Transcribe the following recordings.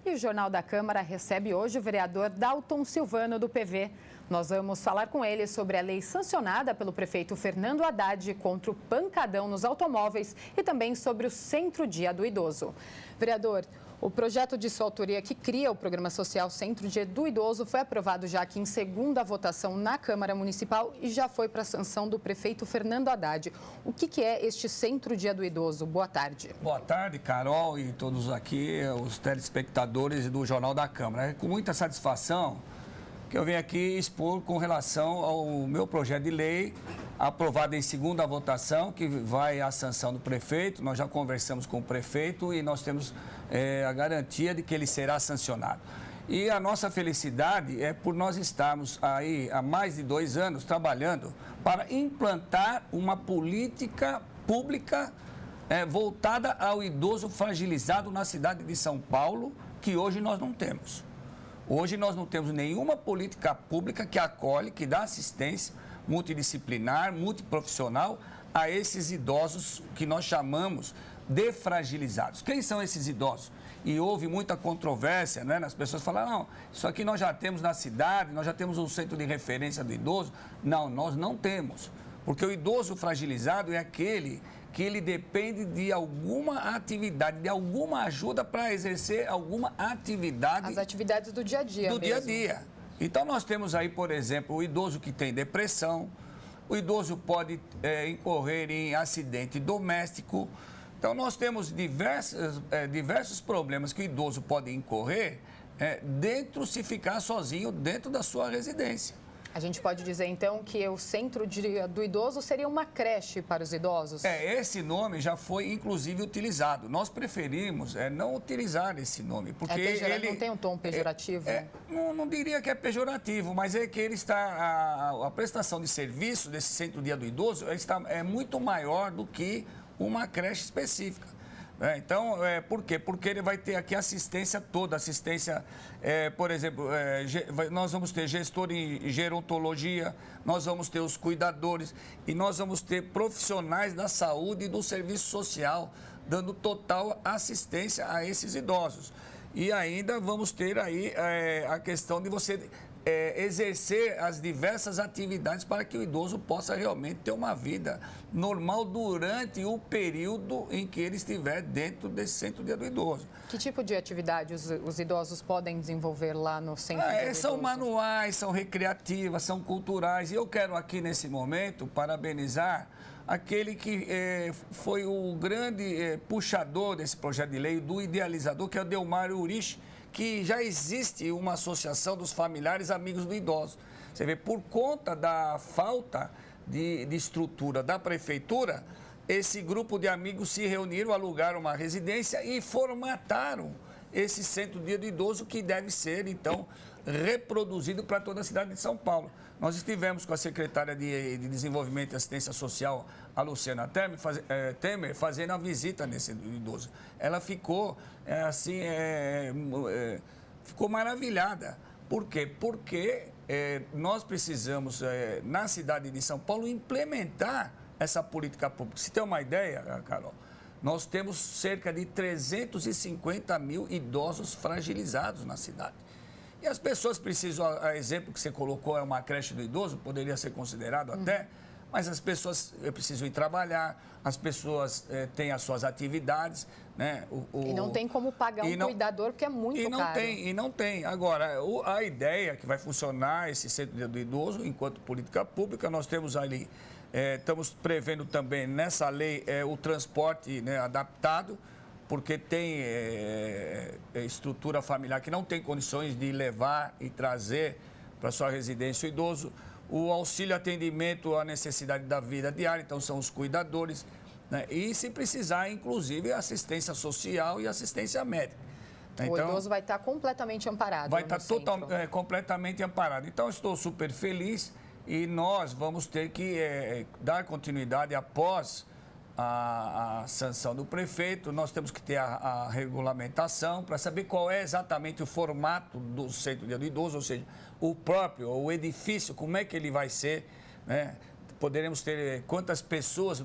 E o Jornal da Câmara recebe hoje o vereador Dalton Silvano, do PV. Nós vamos falar com ele sobre a lei sancionada pelo prefeito Fernando Haddad contra o pancadão nos automóveis e também sobre o Centro-Dia do Idoso. Vereador, o projeto de sua autoria que cria o programa social Centro-Dia do Idoso foi aprovado já aqui em segunda votação na Câmara Municipal e já foi para a sanção do prefeito Fernando Haddad. O que é este Centro-Dia do Idoso? Boa tarde. Boa tarde, Carol e todos aqui, os telespectadores do Jornal da Câmara. É com muita satisfação que eu venho aqui expor com relação ao meu projeto de lei aprovado em segunda votação, que vai à sanção do prefeito. Nós já conversamos com o prefeito e nós temos a garantia de que ele será sancionado. E a nossa felicidade é por nós estarmos aí há mais de 2 anos trabalhando para implantar uma política pública voltada ao idoso fragilizado na cidade de São Paulo, que hoje nós não temos. Hoje nós não temos nenhuma política pública que acolhe, que dá assistência multidisciplinar, multiprofissional a esses idosos que nós chamamos de fragilizados. Quem são esses idosos? E houve muita controvérsia, né? As pessoas falaram, não, isso aqui nós já temos na cidade, nós já temos um centro de referência do idoso. Não, nós não temos, porque o idoso fragilizado é aquele que ele depende de alguma atividade, de alguma ajuda para exercer alguma atividade. As atividades do dia a dia do mesmo. dia a dia. Então, nós temos aí, por exemplo, o idoso que tem depressão, o idoso pode incorrer em acidente doméstico. Então, nós temos diversos problemas que o idoso pode incorrer se ficar sozinho dentro da sua residência. A gente pode dizer, então, que o Centro-Dia do Idoso seria uma creche para os idosos? Esse nome já foi, inclusive, utilizado. Nós preferimos não utilizar esse nome, porque ele não tem um tom pejorativo? Não diria que é pejorativo, mas é que ele está... A prestação de serviço desse Centro-Dia do Idoso é muito maior do que uma creche específica. Então, por quê? Porque ele vai ter aqui assistência toda, por exemplo, nós vamos ter gestor em gerontologia, nós vamos ter os cuidadores e nós vamos ter profissionais da saúde e do serviço social, dando total assistência a esses idosos. E ainda vamos ter aí a questão de você exercer as diversas atividades para que o idoso possa realmente ter uma vida normal durante o período em que ele estiver dentro desse Centro-Dia do Idoso. Que tipo de atividade os idosos podem desenvolver lá no Centro-Dia do Idoso? São manuais, são recreativas, são culturais. E eu quero aqui nesse momento parabenizar aquele que foi o grande puxador desse projeto de lei, do idealizador, que é o Delmário Urich, que já existe uma associação dos familiares amigos do idoso. Você vê, por conta da falta de estrutura da prefeitura, esse grupo de amigos se reuniram, alugaram uma residência e formataram esse Centro-Dia do Idoso, que deve ser, então, reproduzido para toda a cidade de São Paulo. Nós estivemos com a secretária de Desenvolvimento e Assistência Social, a Luciana Temer, fazendo a visita nesse idoso. Ela ficou, ficou maravilhada. Por quê? Porque nós precisamos, na cidade de São Paulo, implementar essa política pública. Se tem uma ideia, Carol, nós temos cerca de 350 mil idosos fragilizados na cidade. E as pessoas precisam, a exemplo que você colocou, é uma creche do idoso, poderia ser considerado até, mas as pessoas precisam ir trabalhar, as pessoas têm as suas atividades, né? E não tem como pagar um cuidador, porque é muito caro. E não tem. Agora, a ideia que vai funcionar esse Centro do Idoso, enquanto política pública, nós temos ali, estamos prevendo também nessa lei o transporte, né, adaptado, porque tem estrutura familiar que não tem condições de levar e trazer para sua residência o idoso. O auxílio atendimento à necessidade da vida diária, então são os cuidadores, né? E se precisar, inclusive, assistência social e assistência médica. Então, o idoso vai estar completamente amparado. Vai estar completamente amparado. Então, estou super feliz e nós vamos ter que dar continuidade após a sanção do prefeito. Nós temos que ter a regulamentação para saber qual é exatamente o formato do Centro-Dia do Idoso, ou seja, o edifício, como é que ele vai ser, né? Poderemos ter quantas pessoas,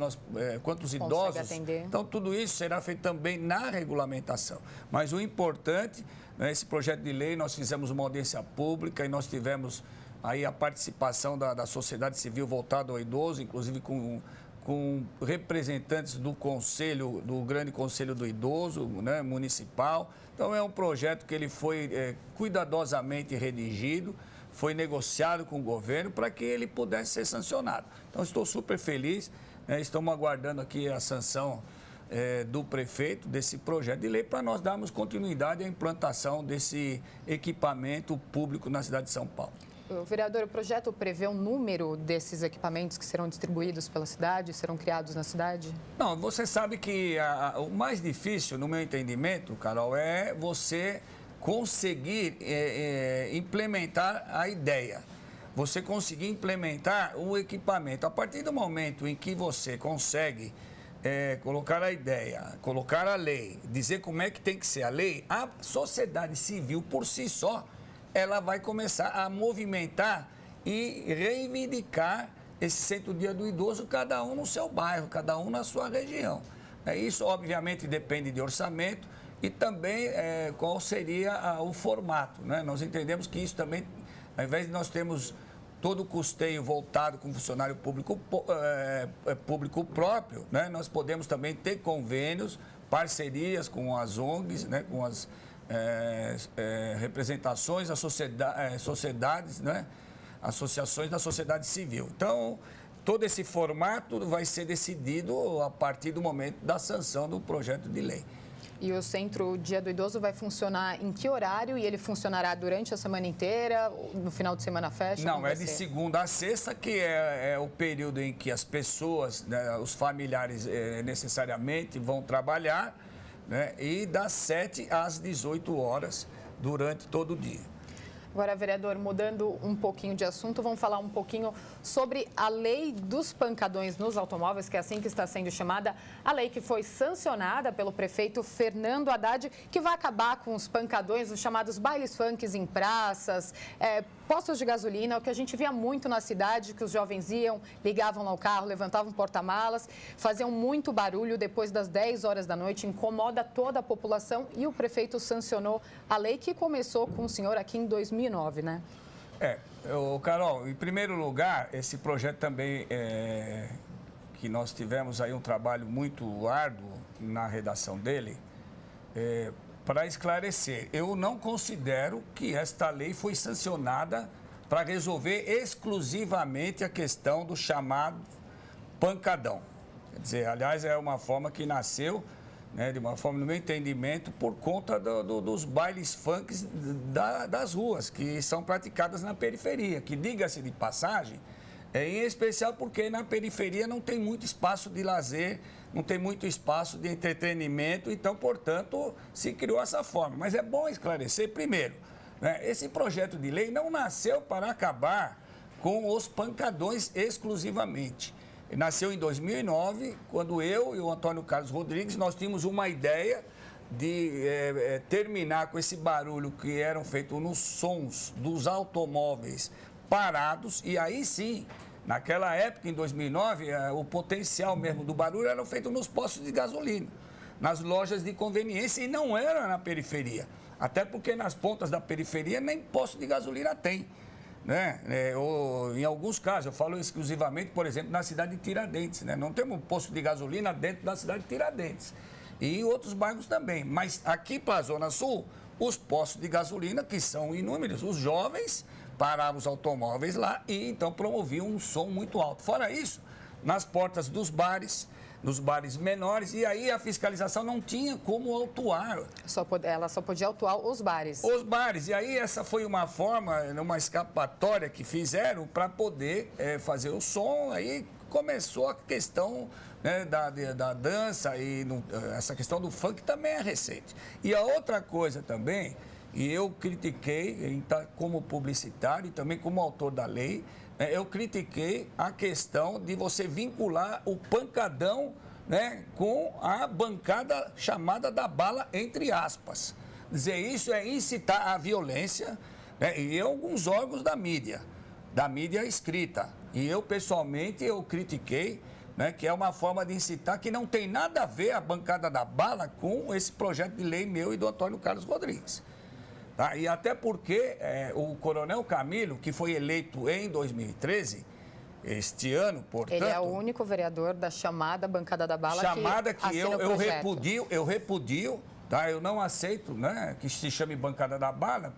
quantos idosos. Atender. Então, tudo isso será feito também na regulamentação. Mas o importante, Né? Esse projeto de lei, nós fizemos uma audiência pública e nós tivemos aí a participação da sociedade civil voltada ao idoso, inclusive com representantes do Conselho, do Grande Conselho do Idoso, né, municipal. Então, é um projeto que ele foi cuidadosamente redigido, foi negociado com o governo para que ele pudesse ser sancionado. Então, estou super feliz, né, estamos aguardando aqui a sanção do prefeito desse projeto de lei para nós darmos continuidade à implantação desse equipamento público na cidade de São Paulo. Vereador, o projeto prevê um número desses equipamentos que serão distribuídos pela cidade, serão criados na cidade? Não, você sabe que o mais difícil, no meu entendimento, Carol, é você conseguir implementar a ideia. Você conseguir implementar o equipamento. A partir do momento em que você consegue colocar a ideia, colocar a lei, dizer como é que tem que ser a lei, a sociedade civil por si só, ela vai começar a movimentar e reivindicar esse centro-dia do idoso, cada um no seu bairro, cada um na sua região. Isso, obviamente, depende de orçamento e também qual seria o formato. Né? Nós entendemos que isso também, ao invés de nós termos todo o custeio voltado com funcionário público próprio, né? Nós podemos também ter convênios, parcerias com as ONGs, né? Com as representações, as sociedades, né? Associações da sociedade civil. Então, todo esse formato vai ser decidido a partir do momento da sanção do projeto de lei. E o Centro Dia do Idoso vai funcionar em que horário? E ele funcionará durante a semana inteira? No final de semana fecha? Não, é de segunda a sexta, que é o período em que as pessoas, né, os familiares necessariamente vão trabalhar, né, e das 7 às 18 horas durante todo o dia. Agora, vereador, mudando um pouquinho de assunto, vamos falar um pouquinho sobre a lei dos pancadões nos automóveis, que é assim que está sendo chamada, a lei que foi sancionada pelo prefeito Fernando Haddad, que vai acabar com os pancadões, os chamados bailes funks em praças, postos de gasolina, o que a gente via muito na cidade, que os jovens iam, ligavam lá o carro, levantavam porta-malas, faziam muito barulho depois das 10 horas da noite, incomoda toda a população e o prefeito sancionou a lei que começou com o senhor aqui em 2009, né? Carol, em primeiro lugar, esse projeto também, que nós tivemos aí um trabalho muito árduo na redação dele, para esclarecer, eu não considero que esta lei foi sancionada para resolver exclusivamente a questão do chamado pancadão. Quer dizer, aliás, é uma forma que nasceu, né, de uma forma, no meu entendimento, por conta dos bailes funks das ruas, que são praticadas na periferia, que, diga-se de passagem, em especial porque na periferia não tem muito espaço de lazer, não tem muito espaço de entretenimento, então, portanto, se criou essa forma. Mas é bom esclarecer, primeiro, né, esse projeto de lei não nasceu para acabar com os pancadões exclusivamente. Ele nasceu em 2009, quando eu e o Antônio Carlos Rodrigues, nós tínhamos uma ideia de terminar com esse barulho que eram feitos nos sons dos automóveis parados, e aí sim, naquela época, em 2009, o potencial mesmo do barulho era feito nos postos de gasolina, nas lojas de conveniência, e não era na periferia. Até porque nas pontas da periferia nem posto de gasolina tem. Né? Ou, em alguns casos, eu falo exclusivamente, por exemplo, na cidade de Tiradentes. Né? Não temos posto de gasolina dentro da cidade de Tiradentes. E em outros bairros também. Mas aqui para a Zona Sul, os postos de gasolina, que são inúmeros, os jovens paravam os automóveis lá e então promoviam um som muito alto. Fora isso, nas portas dos bares, nos bares menores, e aí a fiscalização não tinha como autuar. Ela só podia autuar os bares. Os bares, e aí essa foi uma forma, uma escapatória que fizeram para poder fazer o som, aí começou a questão, né, da dança, e essa questão do funk também é recente. E a outra coisa também, e eu critiquei, como publicitário e também como autor da lei, eu critiquei a questão de você vincular o pancadão, né, com a bancada chamada da bala, entre aspas. Dizer isso é incitar a violência, né, e alguns órgãos da mídia escrita. E eu, pessoalmente, eu critiquei, né, que é uma forma de incitar que não tem nada a ver a bancada da bala com esse projeto de lei meu e do Antônio Carlos Rodrigues. Tá? E até porque o Coronel Camilo, que foi eleito em 2013, este ano, portanto... Ele é o único vereador da chamada bancada da bala que eu repudio, tá? Eu não aceito, né, que se chame bancada da bala,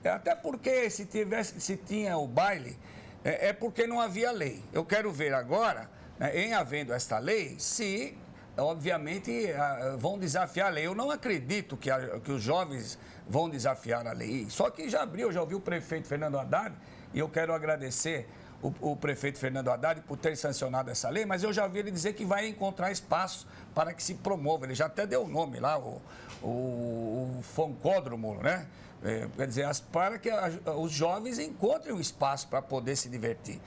até porque se tinha o baile, é porque não havia lei. Eu quero ver agora, né, em havendo esta lei, se, obviamente, vão desafiar a lei. Eu não acredito que os jovens vão desafiar a lei. Só que já ouvi o prefeito Fernando Haddad, e eu quero agradecer o prefeito Fernando Haddad por ter sancionado essa lei, mas eu já ouvi ele dizer que vai encontrar espaço para que se promova. Ele já até deu o nome lá, o Funkódromo, né? Quer dizer, para que os jovens encontrem um espaço para poder se divertir.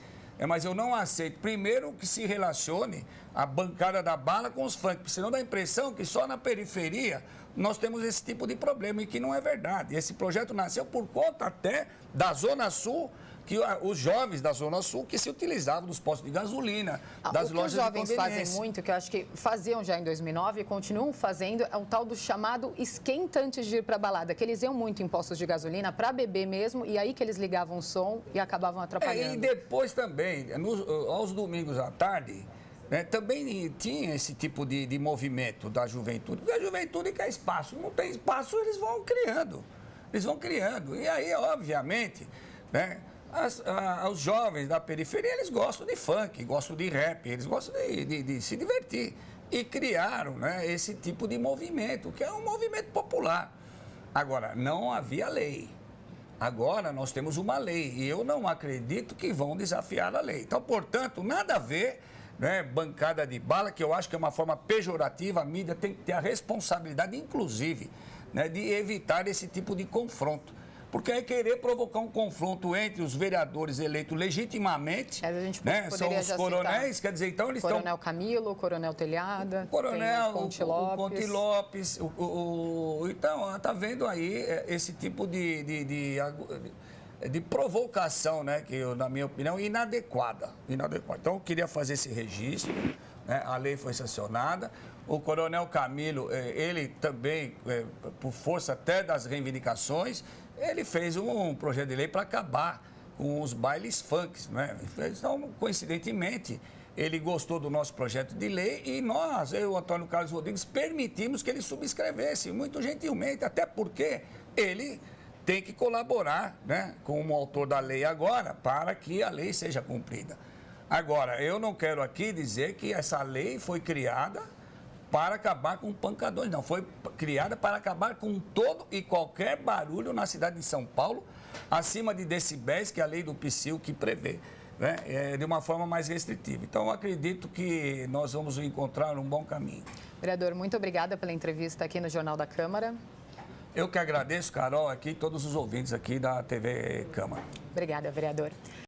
Mas eu não aceito, primeiro, que se relacione a bancada da bala com os funk, senão dá a impressão que só na periferia nós temos esse tipo de problema, e que não é verdade. Esse projeto nasceu por conta até da Zona Sul, que os jovens da Zona Sul que se utilizavam dos postos de gasolina, das lojas de conveniência. O que os jovens fazem muito, que eu acho que faziam já em 2009 e continuam fazendo, é um tal do chamado esquenta antes de ir para a balada, que eles iam muito em postos de gasolina para beber mesmo, e aí que eles ligavam o som e acabavam atrapalhando. E depois também, aos domingos à tarde, né, também tinha esse tipo de movimento da juventude, porque a juventude quer espaço, não tem espaço, eles vão criando. E aí, obviamente, né, os jovens da periferia, eles gostam de funk, gostam de rap, eles gostam de se divertir. E criaram, né, esse tipo de movimento, que é um movimento popular. Agora, não havia lei. Agora nós temos uma lei e eu não acredito que vão desafiar a lei. Então, portanto, nada a ver, né, bancada de bala, que eu acho que é uma forma pejorativa. A mídia tem que ter a responsabilidade, inclusive, né, de evitar esse tipo de confronto. Porque é querer provocar um confronto entre os vereadores eleitos legitimamente, a gente né? São os coronéis, quer dizer, então eles estão... Coronel Camilo, o Coronel Telhada, o Conte Lopes. Então, está vendo aí esse tipo de provocação, né? Que, na minha opinião, inadequada. Então, eu queria fazer esse registro, né? A lei foi sancionada. O Coronel Camilo, ele também, por força até das reivindicações, ele fez um projeto de lei para acabar com os bailes funks, né? Então, coincidentemente, ele gostou do nosso projeto de lei e nós, eu e o Antônio Carlos Rodrigues, permitimos que ele subscrevesse, muito gentilmente, até porque ele tem que colaborar, né, como autor da lei agora, para que a lei seja cumprida. Agora, eu não quero aqui dizer que essa lei foi criada para acabar com pancadões, não. Foi criada para acabar com todo e qualquer barulho na cidade de São Paulo, acima de decibéis, que é a lei do PSIL que prevê, né? De uma forma mais restritiva. Então, eu acredito que nós vamos encontrar um bom caminho. Vereador, muito obrigada pela entrevista aqui no Jornal da Câmara. Eu que agradeço, Carol, aqui, todos os ouvintes aqui da TV Câmara. Obrigada, vereador.